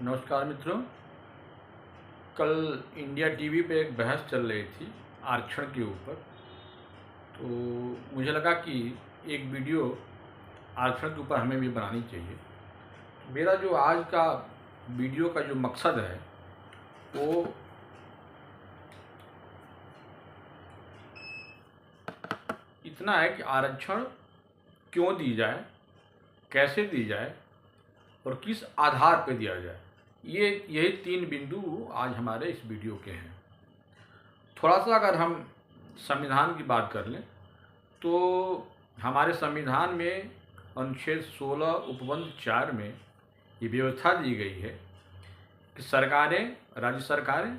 नमस्कार मित्रों। कल इंडिया टीवी पे एक बहस चल रही थी आरक्षण के ऊपर। तो मुझे लगा कि एक वीडियो आरक्षण के ऊपर हमें भी बनानी चाहिए। मेरा जो आज का वीडियो का जो मकसद है वो इतना है कि आरक्षण क्यों दी जाए, कैसे दी जाए और किस आधार पर दिया जाए। यही 3 बिंदु आज हमारे इस वीडियो के हैं। थोड़ा सा अगर हम संविधान की बात कर लें तो हमारे संविधान में अनुच्छेद 16 उपबंध 4 में ये व्यवस्था दी गई है कि सरकारें, राज्य सरकारें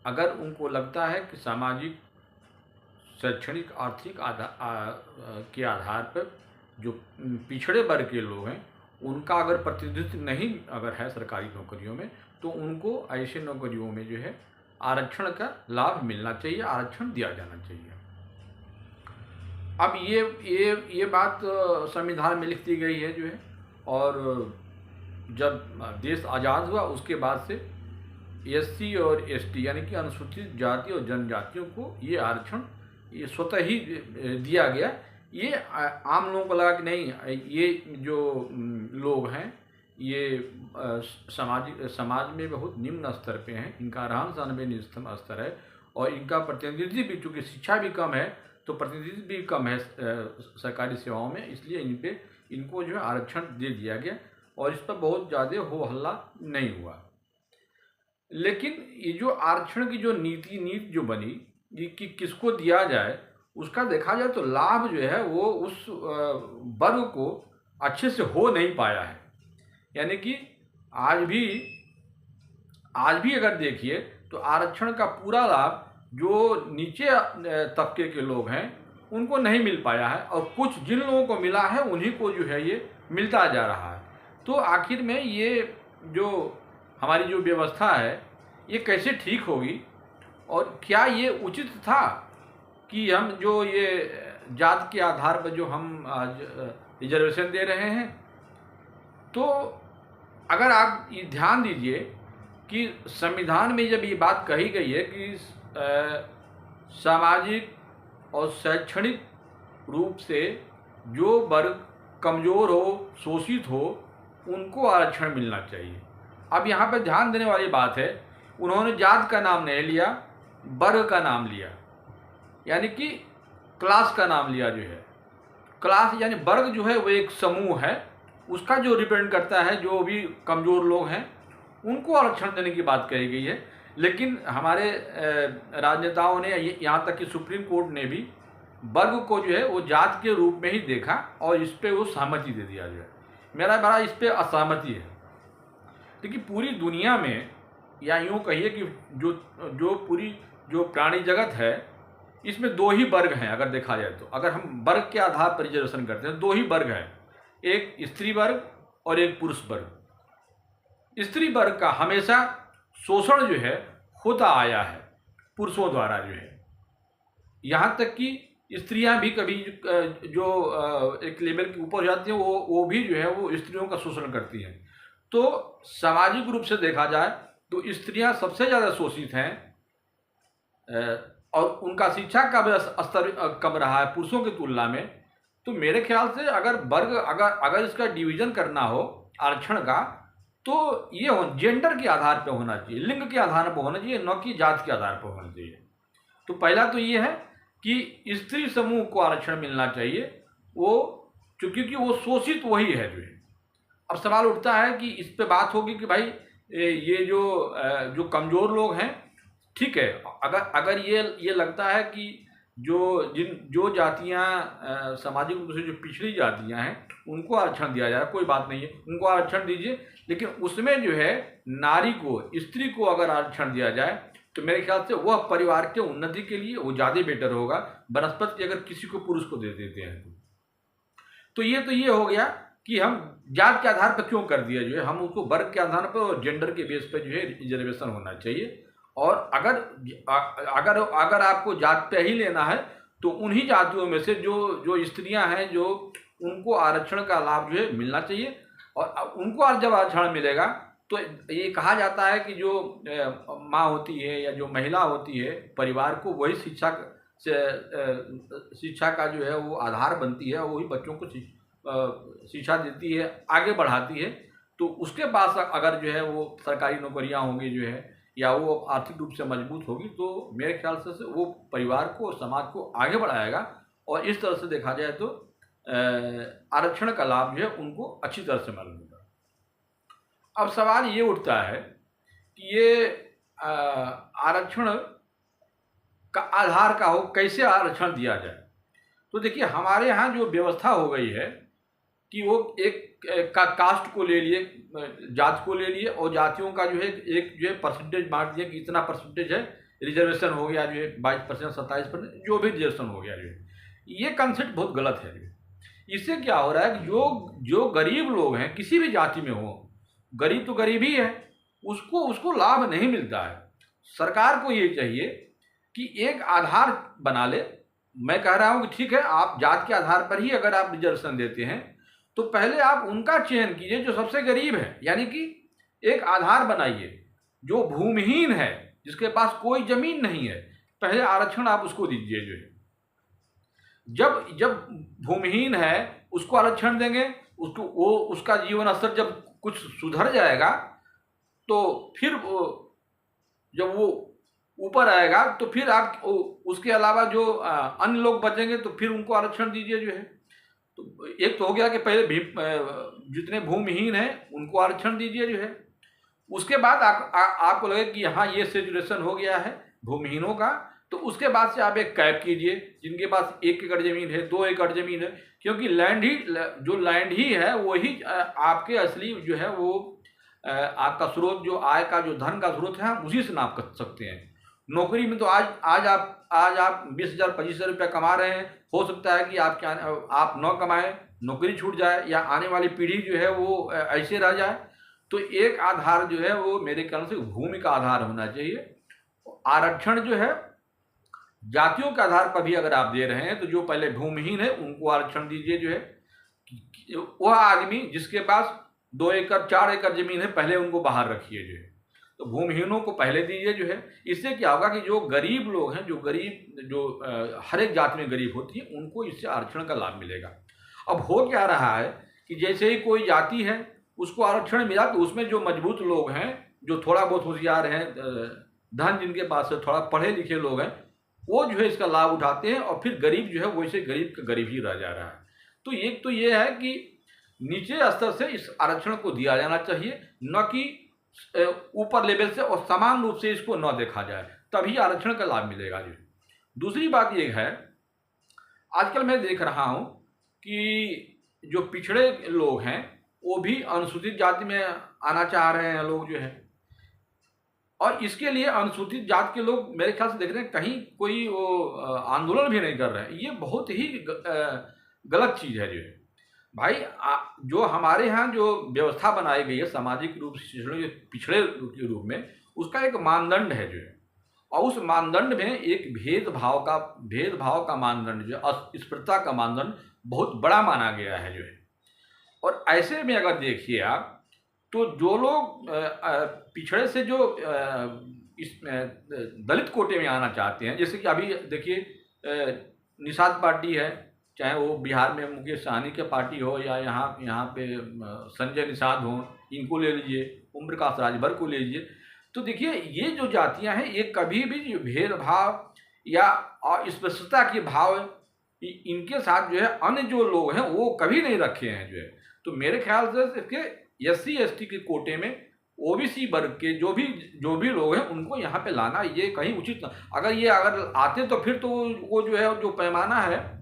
अगर उनको लगता है कि सामाजिक, शैक्षणिक, आर्थिक के आधार पर जो पिछड़े वर्ग के लोग हैं उनका अगर प्रतिनिधित्व नहीं अगर है सरकारी नौकरियों में, तो उनको ऐसे नौकरियों में जो है आरक्षण का लाभ मिलना चाहिए, आरक्षण दिया जाना चाहिए। अब ये बात संविधान में लिख दी गई है जो है, और जब देश आज़ाद हुआ उसके बाद से एससी और एसटी यानी कि अनुसूचित जाति और जनजातियों को ये आरक्षण ये स्वतः ही दिया गया। ये आम लोगों को लगा कि नहीं, ये जो लोग हैं ये समाज में बहुत निम्न स्तर पे हैं, इनका रहन सहन भी निम्न स्तर है और इनका प्रतिनिधित्व भी, चूँकि शिक्षा भी कम है तो प्रतिनिधित्व भी कम है सरकारी सेवाओं में, इसलिए इनको जो है आरक्षण दे दिया गया और इस पर बहुत ज़्यादा हो हल्ला नहीं हुआ। लेकिन ये जो आरक्षण की जो नीति जो बनी कि किसको दिया जाए, उसका देखा जाए तो लाभ जो है वो उस वर्ग को अच्छे से हो नहीं पाया है। यानी कि आज भी अगर देखिए तो आरक्षण का पूरा लाभ जो नीचे तबके के लोग हैं उनको नहीं मिल पाया है और कुछ जिन लोगों को मिला है उन्हीं को जो है ये मिलता जा रहा है। तो आखिर में ये जो हमारी जो व्यवस्था है ये कैसे ठीक होगी और क्या ये उचित था कि हम जो ये जात के आधार पर जो हम आज रिजर्वेशन दे रहे हैं। तो अगर आप ये ध्यान दीजिए कि संविधान में जब ये बात कही गई है कि सामाजिक और शैक्षणिक रूप से जो वर्ग कमज़ोर हो, शोषित हो, उनको आरक्षण मिलना चाहिए। अब यहाँ पर ध्यान देने वाली बात है, उन्होंने जात का नाम नहीं लिया, वर्ग का नाम लिया, यानी कि क्लास का नाम लिया। जो है क्लास यानी वर्ग जो है वो एक समूह है, उसका जो रिप्रेजेंट करता है जो भी कमज़ोर लोग हैं उनको आरक्षण देने की बात कही गई है। लेकिन हमारे राजनेताओं ने, यहाँ तक कि सुप्रीम कोर्ट ने भी वर्ग को जो है वो जात के रूप में ही देखा और इस पर वो सहमति दे दिया। जो है मेरा बड़ा इस पर असहमति है। क्योंकि पूरी दुनिया में, या यूँ कहिए कि जो पूरी जो प्राणी जगत है इसमें 2 ही वर्ग हैं। अगर देखा जाए तो अगर हम वर्ग के आधार पर रिजर्वेशन करते हैं 2 ही वर्ग हैं, एक स्त्री वर्ग और एक पुरुष वर्ग। स्त्री वर्ग का हमेशा शोषण जो है होता आया है पुरुषों द्वारा। जो है यहाँ तक कि स्त्रियां भी कभी जो एक लेवल के ऊपर जाती हैं वो भी जो है वो स्त्रियों का शोषण करती हैं। तो सामाजिक रूप से देखा जाए तो स्त्रियां सबसे ज़्यादा शोषित हैं और उनका शिक्षा का भी स्तर कम रहा है पुरुषों की तुलना में। तो मेरे ख्याल से अगर वर्ग अगर इसका डिवीज़न करना हो आरक्षण का, तो ये जेंडर के आधार पर होना चाहिए, लिंग के आधार पर होना चाहिए, न कि जात के आधार पर होना चाहिए। तो पहला तो ये है कि स्त्री समूह को आरक्षण मिलना चाहिए, वो क्योंकि वो शोषित वही है। जो है अब सवाल उठता है कि इस पे बात होगी कि भाई ये जो कमज़ोर लोग हैं, ठीक है, अगर ये लगता है कि जो जातियां सामाजिक रूप से जो पिछड़ी जातियां हैं उनको आरक्षण दिया जाए, कोई बात नहीं है, उनको आरक्षण दीजिए। लेकिन उसमें जो है नारी को, स्त्री को अगर आरक्षण दिया जाए तो मेरे ख्याल से वह परिवार के उन्नति के लिए वो ज़्यादा बेटर होगा बनस्पत अगर किसी को पुरुष को दे देते हैं। तो ये हो गया कि हम जात के आधार पर क्यों कर दिया। जो है हम उसको वर्ग के आधार पर और जेंडर के बेस पर जो है रिजर्वेशन होना चाहिए। और अगर आपको जात पे ही लेना है तो उन्हीं जातियों में से जो स्त्रियां हैं जो उनको आरक्षण का लाभ जो है मिलना चाहिए। और उनको जब आरक्षण मिलेगा तो ये कहा जाता है कि जो माँ होती है या जो महिला होती है परिवार को, वही शिक्षा का जो है वो आधार बनती है, वही बच्चों को शिक्षा देती है, आगे बढ़ाती है। तो उसके पास अगर जो है वो सरकारी नौकरियां होंगी जो है, या वो आर्थिक रूप से मजबूत होगी, तो मेरे ख्याल से वो परिवार को और समाज को आगे बढ़ाएगा। और इस तरह से देखा जाए तो आरक्षण का लाभ जो है उनको अच्छी तरह से मिलेगा। अब सवाल ये उठता है कि ये आरक्षण का आधार का हो, कैसे आरक्षण दिया जाए। तो देखिए, हमारे यहाँ जो व्यवस्था हो गई है कि वो एक का कास्ट को ले लिए, जात को ले लिए, और जातियों का जो है एक जो है परसेंटेज बांट दिया कि इतना परसेंटेज है, रिजर्वेशन हो गया जो है 22%, 27%, जो भी रिजर्वेशन हो गया जो है। ये कंसेप्ट बहुत गलत है। इससे क्या हो रहा है कि जो गरीब लोग हैं, किसी भी जाति में हो, गरीब तो गरीब ही है, उसको लाभ नहीं मिलता है। सरकार को ये चाहिए कि एक आधार बना ले। मैं कह रहा हूं कि ठीक है, आप जात के आधार पर ही अगर आप रिजर्वेशन देते हैं, तो पहले आप उनका चयन कीजिए जो सबसे गरीब है, यानी कि एक आधार बनाइए। जो भूमिहीन है, जिसके पास कोई जमीन नहीं है, पहले आरक्षण आप उसको दीजिए। जो है जब भूमिहीन है उसको आरक्षण देंगे, उसका जीवन स्तर जब कुछ सुधर जाएगा, तो फिर जब वो ऊपर आएगा, तो फिर आप उसके अलावा जो अन्य लोग बचेंगे तो फिर उनको आरक्षण दीजिए। जो है तो एक तो हो गया कि पहले जितने भूमिहीन हैं उनको आरक्षण दीजिए। जो है उसके बाद आपको लगे कि हाँ, ये सेचुरेशन हो गया है भूमिहीनों का, तो उसके बाद से आप एक कैप कीजिए जिनके पास 1 एकड़ जमीन है, 2 एकड़ जमीन है, क्योंकि लैंड ही है वही आपके असली जो है वो आपका स्रोत, जो आय का जो धन का स्रोत है, हम उसी से नाप कर सकते हैं। नौकरी में तो आज आप 20,000 25,000 रुपया कमा रहे हैं, हो सकता है कि आप न कमाएं, नौकरी छूट जाए, या आने वाली पीढ़ी जो है वो ऐसे रह जाए। तो एक आधार जो है वो मेरे ख्याल से भूमि का आधार होना चाहिए। आरक्षण जो है जातियों के आधार पर भी अगर आप दे रहे हैं, तो जो पहले भूमिहीन है उनको आरक्षण दीजिए। जो है वह आदमी जिसके पास 2 एकड़ 4 एकड़ जमीन है, पहले उनको बाहर रखिए। जो है तो भूमिहीनों को पहले दीजिए। जो है इससे क्या होगा कि जो गरीब लोग हैं, जो हर एक जाति में गरीब होती है, उनको इससे आरक्षण का लाभ मिलेगा। अब हो क्या रहा है कि जैसे ही कोई जाति है उसको आरक्षण मिला, तो उसमें जो मजबूत लोग हैं, जो थोड़ा बहुत होशियार हैं, धन जिनके पास है, थोड़ा पढ़े लिखे लोग हैं, वो जो है इसका लाभ उठाते हैं, और फिर गरीब जो है वैसे गरीब का गरीब ही रह जा रहा है। तो एक तो ये है कि नीचे स्तर से इस आरक्षण को दिया जाना चाहिए, न कि ऊपर लेवल से, और समान रूप से इसको न देखा जाए, तभी आरक्षण का लाभ मिलेगा। जी, दूसरी बात ये है, आजकल मैं देख रहा हूं कि जो पिछड़े लोग हैं वो भी अनुसूचित जाति में आना चाह रहे हैं लोग। जो है और इसके लिए अनुसूचित जात के लोग मेरे ख्याल से देख रहे हैं कहीं कोई वो आंदोलन भी नहीं कर रहे हैं। ये बहुत ही गलत चीज़ है। जो है भाई, जो हमारे यहाँ जो व्यवस्था बनाई गई है सामाजिक रूप से पिछड़े के रूप में, उसका एक मानदंड है। जो है और उस मानदंड में एक भेदभाव का मानदंड, जो अस्पृश्यता का मानदंड बहुत बड़ा माना गया है। जो है और ऐसे में अगर देखिए आप, तो जो लोग पिछड़े से जो इस दलित कोटे में आना चाहते हैं, जैसे कि अभी देखिए निषाद पार्टी है, चाहे वो बिहार में मुकेश सहनी की पार्टी हो, या यहाँ पे संजय निषाद हो, इनको ले लीजिए, ओम प्रकाश राजभर को ले लीजिए। तो देखिए, ये जो जातियां हैं, ये कभी भी जो भेदभाव या अस्पृश्यता के भाव इनके साथ जो है अन्य जो लोग हैं वो कभी नहीं रखे हैं। जो है तो मेरे ख्याल से इसके SC ST के कोटे में OBC वर्ग के जो भी लोग हैं उनको यहाँ पे लाना ये कहीं उचित न। अगर आते तो फिर तो वो जो है जो पैमाना है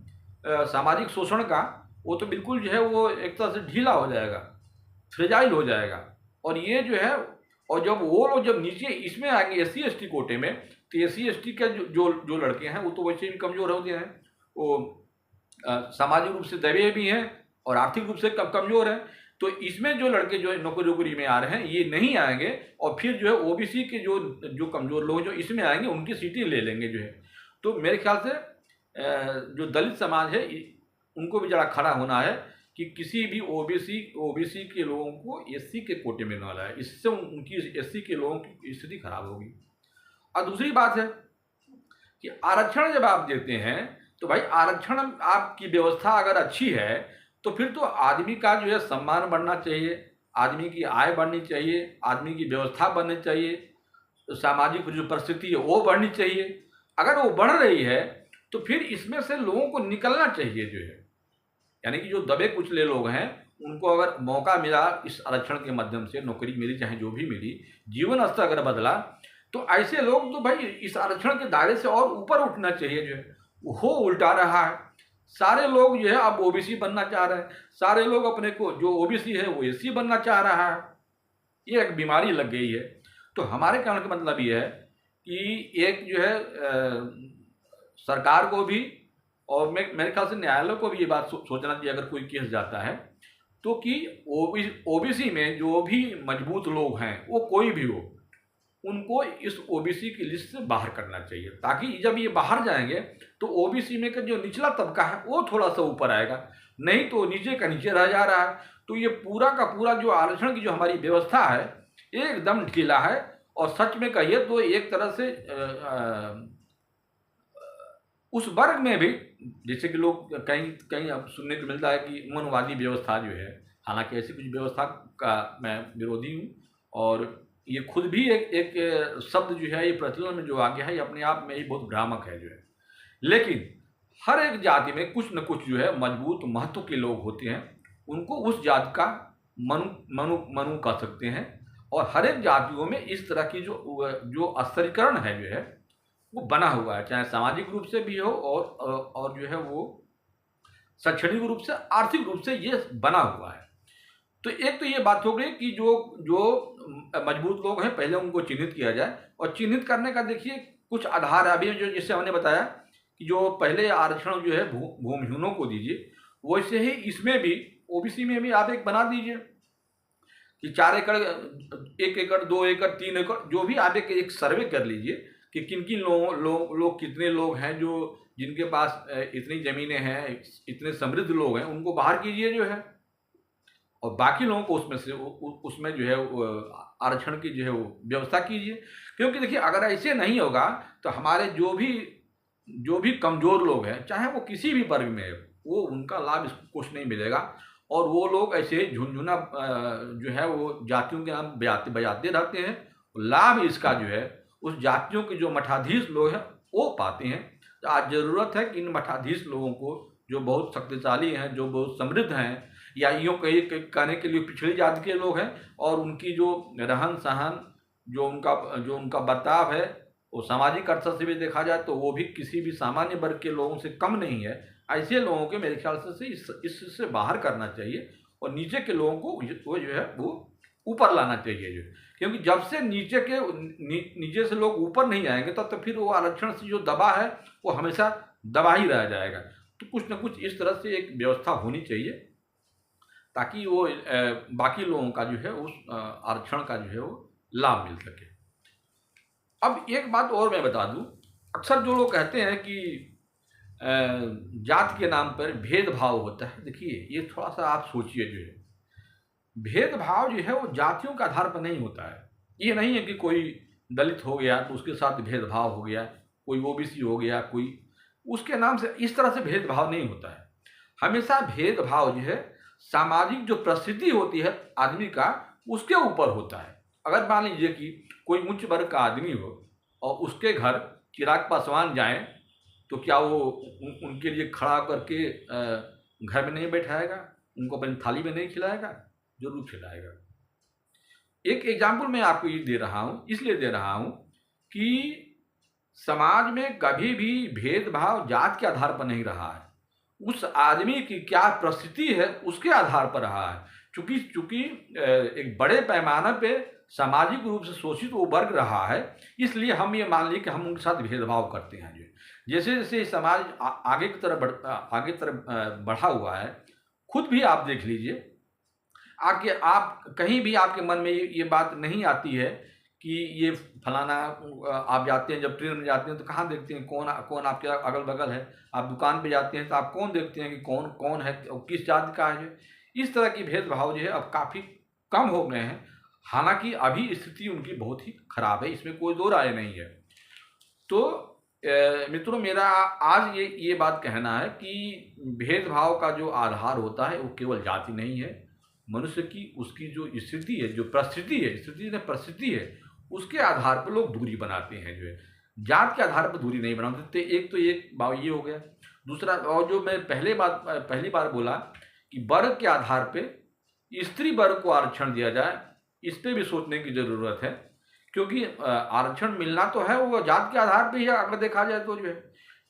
सामाजिक शोषण का, वो तो बिल्कुल जो है वो एक तरह से ढीला हो जाएगा, फ्रेजाइल हो जाएगा। और ये जो है, और जब वो लोग जब नीचे इसमें आएंगे SC ST कोटे में, तो SC ST के जो लड़के हैं वो तो वैसे भी कमज़ोर होते हैं, वो सामाजिक रूप से दबे भी हैं और आर्थिक रूप से कमज़ोर हैं। तो इसमें जो लड़के जो नौकरी में आ रहे हैं ये नहीं आएंगे, और फिर जो है OBC के जो कमज़ोर लोग जो इसमें आएंगे उनकी सीटें ले लेंगे। जो है तो मेरे ख्याल से जो दलित समाज है उनको भी ज़रा खड़ा होना है कि किसी भी ओबीसी के लोगों को एससी के कोटे में न लाए, इससे उनकी एससी के लोगों की स्थिति खराब होगी। और दूसरी बात है कि आरक्षण जब आप देते हैं तो भाई आरक्षण आपकी व्यवस्था अगर अच्छी है तो फिर तो आदमी का जो है सम्मान बढ़ना चाहिए, आदमी की आय बढ़नी चाहिए, आदमी की व्यवस्था बढ़नी चाहिए, सामाजिक जो परिस्थिति है वो बढ़नी चाहिए। अगर वो बढ़ रही है तो फिर इसमें से लोगों को निकलना चाहिए जो है, यानी कि जो दबे कुचले लोग हैं उनको अगर मौका मिला, इस आरक्षण के माध्यम से नौकरी मिली चाहे जो भी मिली, जीवन स्तर अगर बदला, तो ऐसे लोग तो भाई इस आरक्षण के दायरे से और ऊपर उठना चाहिए जो है। वो उल्टा रहा है, सारे लोग जो है अब ओबीसी बनना चाह रहे हैं, सारे लोग अपने को जो ओबीसी है वो एससी बनना चाह रहा है। ये एक बीमारी लग गई है। तो हमारे कहने का मतलब ये है कि एक जो है सरकार को भी और मेरे ख्याल से न्यायालय को भी ये बात सोचना चाहिए अगर कोई केस जाता है तो कि ओबीसी में जो भी मजबूत लोग हैं वो कोई भी हो, उनको इस ओबीसी की लिस्ट से बाहर करना चाहिए, ताकि जब ये बाहर जाएंगे तो ओबीसी में का जो निचला तबका है वो थोड़ा सा ऊपर आएगा, नहीं तो नीचे का नीचे रह जा रहा है। तो ये पूरा का पूरा जो आरक्षण की जो हमारी व्यवस्था है एकदम ढीला है। और सच में कहिए तो एक तरह से उस वर्ग में भी, जैसे कि लोग कहीं कहीं अब सुनने को मिलता है कि मनवादी व्यवस्था जो है, हालांकि ऐसी कुछ व्यवस्था का मैं विरोधी हूँ, और ये खुद भी एक शब्द जो है ये प्रचलन में जो आ गया है ये अपने आप में ही बहुत भ्रामक है जो है। लेकिन हर एक जाति में कुछ न कुछ जो है मजबूत महत्व के लोग होते हैं, उनको उस जाति का मनु कह सकते हैं। और हर एक जातियों में इस तरह की जो स्तरीकरण है जो है वो बना हुआ है, चाहे सामाजिक रूप से भी हो और जो है वो शैक्षणिक रूप से, आर्थिक रूप से ये बना हुआ है। तो एक तो ये बात हो गई कि जो मजबूत लोग हैं पहले उनको चिन्हित किया जाए, और चिन्हित करने का देखिए कुछ आधार अभी जो जैसे हमने बताया कि जो पहले आरक्षण जो है भूमिहीनों को दीजिए, वैसे ही इसमें भी ओबीसी में भी आप एक बना दीजिए कि 4 एकड़, 1 एकड़, 2 एकड़, 3 एकड़, जो भी आप एक सर्वे कर लीजिए कि किन किन लोग कितने लोग हैं जो जिनके पास इतनी ज़मीनें हैं, इतने समृद्ध लोग हैं, उनको बाहर कीजिए जो है, और बाकी लोगों को उसमें जो है आरक्षण की जो है वो व्यवस्था कीजिए। क्योंकि देखिए अगर ऐसे नहीं होगा तो हमारे जो भी कमज़ोर लोग हैं, चाहे वो किसी भी वर्ग में है, वो उनका लाभ इसको कुछ नहीं मिलेगा, और वो लोग ऐसे झुनझुना जो है वो जातियों के नाम बजाते रहते हैं। लाभ इसका जो है उस जातियों के जो मठाधीश लोग हैं वो पाते हैं। तो आज ज़रूरत है कि इन मठाधीश लोगों को, जो बहुत शक्तिशाली हैं, जो बहुत समृद्ध हैं, या यूँ कहने के लिए पिछड़ी जाति के लोग हैं, और उनकी जो रहन सहन, जो उनका बर्ताव है, वो सामाजिक अर्थशास्त्र से भी देखा जाए तो वो भी किसी भी सामान्य वर्ग के लोगों से कम नहीं है। ऐसे लोगों के मेरे ख्याल से इससे बाहर करना चाहिए, और नीचे के लोगों को वो जो है वो ऊपर लाना चाहिए जो, क्योंकि जब से नीचे से लोग ऊपर नहीं आएंगे तो फिर वो आरक्षण से जो दबा है वो हमेशा दबा ही रह जाएगा। तो कुछ न कुछ इस तरह से एक व्यवस्था होनी चाहिए ताकि वो बाकी लोगों का जो है उस आरक्षण का जो है वो लाभ मिल सके। अब एक बात और मैं बता दूं, अक्सर जो लोग कहते हैं कि जात के नाम पर भेदभाव होता है, देखिए ये थोड़ा सा आप सोचिए जो है, भेदभाव जो है वो जातियों के आधार पर नहीं होता है। ये नहीं है कि कोई दलित हो गया तो उसके साथ भेदभाव हो गया, कोई ओबीसी हो गया, कोई उसके नाम से इस तरह से भेदभाव नहीं होता है। हमेशा भेदभाव जो है सामाजिक जो परिस्थिति होती है आदमी का, उसके ऊपर होता है। अगर मान लीजिए कि कोई उच्च वर्ग का आदमी हो और उसके घर चिराग पासवान जाएं तो क्या वो उनके लिए खड़ा करके घर में नहीं बैठाएगा, उनको अपनी थाली में नहीं खिलाएगा? जरूर खिलाएगा। एक एग्जाम्पल मैं आपको ये दे रहा हूँ, इसलिए दे रहा हूँ कि समाज में कभी भी भेदभाव जात के आधार पर नहीं रहा है, उस आदमी की क्या परिस्थिति है उसके आधार पर रहा है। चूंकि एक बड़े पैमाने पे सामाजिक रूप से शोषित वो वर्ग रहा है, इसलिए हम ये मान लिए कि हम उनके साथ भेदभाव करते हैं। जैसे जैसे समाज आगे की तरफ बढ़ा हुआ है, खुद भी आप देख लीजिए, आप कहीं भी आपके मन में ये बात नहीं आती है कि ये फलाना आप जाते हैं, जब ट्रेन में जाते हैं तो कहाँ देखते हैं कौन कौन आपके अगल बगल है। आप दुकान पे जाते हैं तो आप कौन देखते हैं कि कौन कौन है और किस जाति का है। इस तरह की भेदभाव जो है अब काफ़ी कम हो गए हैं। हालांकि अभी स्थिति उनकी बहुत ही खराब है, इसमें कोई दो राय नहीं है। तो मित्रों, मेरा आज ये बात कहना है कि भेदभाव का जो आधार होता है वो केवल जाति नहीं है। मनुष्य की उसकी जो स्थिति है, जो परिस्थिति है, स्थिति ने परिस्थिति है, उसके आधार पर लोग दूरी बनाते हैं। जो है जात के आधार पर दूरी नहीं बना सकते। एक तो एक बात ये हो गया। दूसरा, और जो मैं पहली बार बोला कि वर्ग के आधार पे स्त्री वर्ग को आरक्षण दिया जाए, इस पर भी सोचने की ज़रूरत है। क्योंकि आरक्षण मिलना तो है, वो जात के आधार पे ही अगर देखा जाए तो जो है,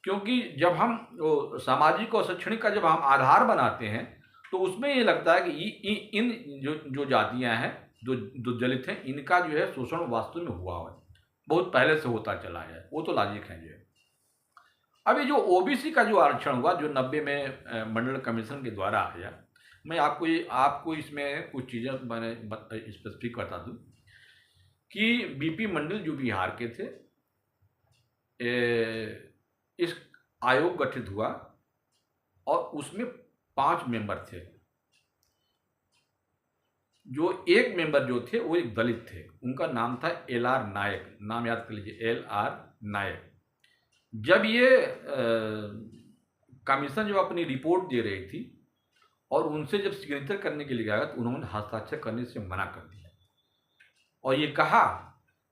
क्योंकि जब हम वो सामाजिक और शैक्षणिक का जब हम आधार बनाते हैं तो उसमें ये लगता है कि इन जो जातियां हैं, जो दलित हैं, इनका जो है शोषण वास्तव में हुआ है, बहुत पहले से होता चला है। वो तो लॉजिक है जो है। अभी जो ओबीसी का जो आरक्षण हुआ, जो 90 में मंडल कमीशन के द्वारा आया, मैं आपको इसमें कुछ चीज़ें मैंने स्पेसिफिक बता दूं कि बीपी मंडल जो बिहार के थे, इस आयोग गठित हुआ और उसमें 5 मेंबर थे। जो एक मेंबर जो थे वो एक दलित थे, उनका नाम था LR नायक। नाम याद कर लीजिए, LR नायक। जब ये कमीशन जो अपनी रिपोर्ट दे रही थी और उनसे जब सिग्नेचर करने के लिए गया तो उन्होंने हस्ताक्षर करने से मना कर दिया और ये कहा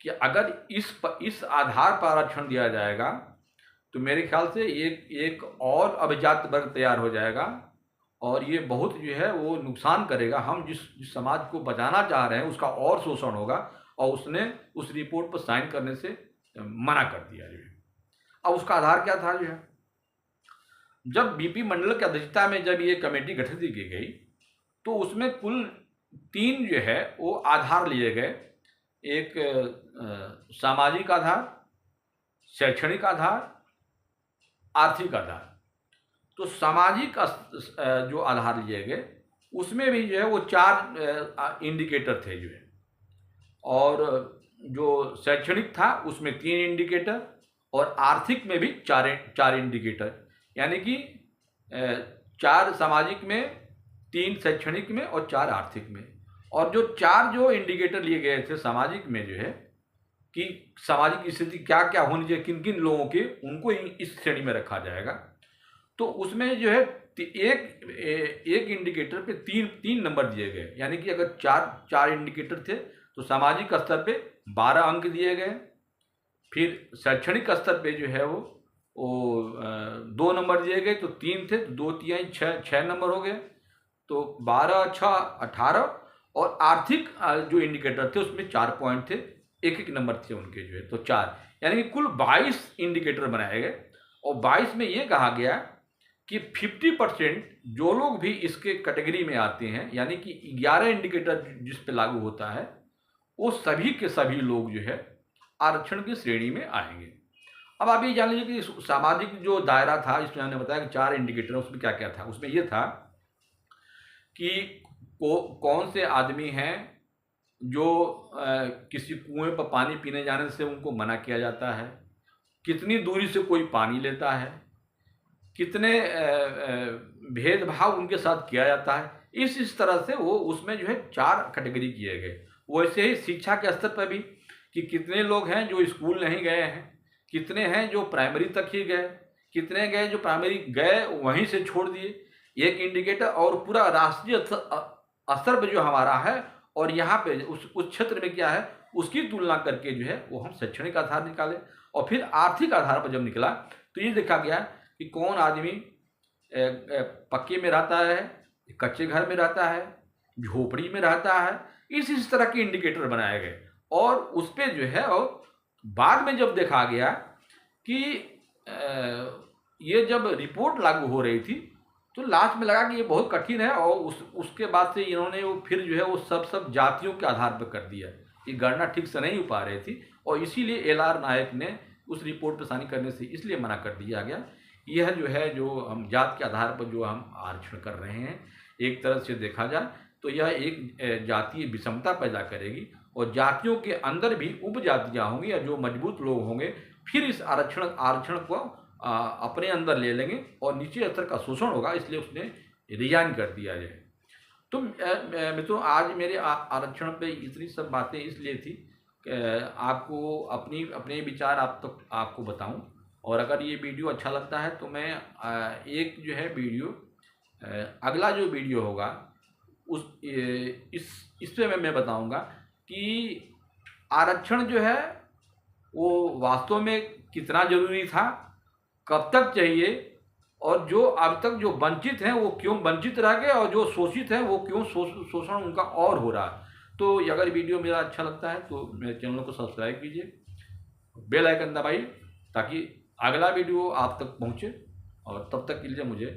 कि अगर इस आधार पर आरक्षण दिया जाएगा तो मेरे ख्याल से एक और अभिजात वर्ग तैयार हो जाएगा और ये बहुत जो है वो नुकसान करेगा। हम जिस समाज को बचाना चाह रहे हैं उसका और शोषण होगा। और उसने उस रिपोर्ट पर साइन करने से मना कर दिया जो है। अब उसका आधार क्या था जो है, जब बीपी मंडल की अध्यक्षता में जब ये कमेटी गठित की गई तो उसमें कुल 3 जो है वो आधार लिए गए। एक सामाजिक आधार, शैक्षणिक आधार, आर्थिक आधार। तो सामाजिक जो आधार लिए गए उसमें भी जो है वो 4 इंडिकेटर थे जो है, और जो शैक्षणिक था उसमें 3 इंडिकेटर और आर्थिक में भी 4 इंडिकेटर, यानी कि 4 सामाजिक में, 3 शैक्षणिक में और 4 आर्थिक में। और जो 4 जो इंडिकेटर लिए गए थे सामाजिक में जो है कि सामाजिक स्थिति क्या क्या होनी चाहिए, किन किन लोगों के, उनको इस श्रेणी में रखा जाएगा। तो उसमें जो है एक इंडिकेटर पे 3 नंबर दिए गए, यानी कि अगर 4 इंडिकेटर थे तो सामाजिक स्तर पे 12 अंक दिए गए। फिर शैक्षणिक स्तर पे जो है वो 2 नंबर दिए गए, तो 3 थे तो 2 तिहाई 6 नंबर हो गए, तो 12 6 18। और आर्थिक जो इंडिकेटर थे उसमें 4 पॉइंट थे, एक नंबर थे उनके जो है, तो 4, यानी कि कुल 22 इंडिकेटर बनाए गए। और 22 में ये कहा गया कि 50% जो लोग भी इसके कैटेगरी में आते हैं, यानी कि 11 इंडिकेटर जिस पे लागू होता है, वो सभी के सभी लोग जो है आरक्षण की श्रेणी में आएंगे। अब आप ये जान लीजिए कि सामाजिक जो दायरा था, इसमें हमने बताया कि 4 इंडिकेटर, उसमें क्या क्या था। उसमें ये था कि कौन से आदमी हैं जो किसी कुएं पर पानी पीने जाने से उनको मना किया जाता है, कितनी दूरी से कोई पानी लेता है, कितने भेदभाव उनके साथ किया जाता है। इस तरह से वो उसमें जो है 4 कैटेगरी किए गए। वैसे ही शिक्षा के स्तर पर भी कि कितने लोग हैं जो स्कूल नहीं गए हैं, कितने हैं जो प्राइमरी तक ही गए, कितने गए जो प्राइमरी गए वहीं से छोड़ दिए, एक इंडिकेटर। और पूरा राष्ट्रीय स्तर पर जो हमारा है और यहाँ पे उस क्षेत्र में क्या है उसकी तुलना करके जो है वो हम शैक्षणिक आधार निकाले। और फिर आर्थिक आधार पर जब निकला तो ये देखा गया कि कौन आदमी पक्के में रहता है, कच्चे घर में रहता है, झोपड़ी में रहता है। इस तरह के इंडिकेटर बनाए गए और उस पर जो है, और बाद में जब देखा गया कि ये जब रिपोर्ट लागू हो रही थी तो लास्ट में लगा कि ये बहुत कठिन है। और उसके बाद से इन्होंने वो फिर जो है वो सब जातियों के आधार पर कर दिया। ये गणना ठीक से नहीं हो पा रही थी और इसीलिए LR नायक ने उस रिपोर्ट पर साइन करने से इसलिए मना कर दिया गया। यह जो है जो हम जात के आधार पर जो हम आरक्षण कर रहे हैं, एक तरह से देखा जाए तो यह एक जातीय विषमता पैदा करेगी और जातियों के अंदर भी उपजातियाँ होंगी या जो मजबूत लोग होंगे फिर इस आरक्षण को अपने अंदर ले लेंगे और नीचे स्तर का शोषण होगा, इसलिए उसने रिजाइन कर दिया जाए। तो मित्रों, आज मेरे आरक्षण पे इतनी सब बातें इसलिए थी आपको अपने विचार आपको बताऊं। और अगर ये वीडियो अच्छा लगता है तो मैं एक जो है वीडियो अगला जो वीडियो होगा इस पे मैं बताऊंगा कि आरक्षण जो है वो वास्तव में कितना ज़रूरी था, कब तक चाहिए, और जो अब तक जो वंचित हैं वो क्यों वंचित रह गए और जो शोषित हैं वो क्यों शोषण उनका और हो रहा है। तो अगर वीडियो मेरा अच्छा लगता है तो मेरे चैनल को सब्सक्राइब कीजिए, बेल आइकन दबाइए ताकि अगला वीडियो आप तक पहुंचे। और तब तक के लिए मुझे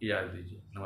इजाज़त दीजिए। नमस्कार।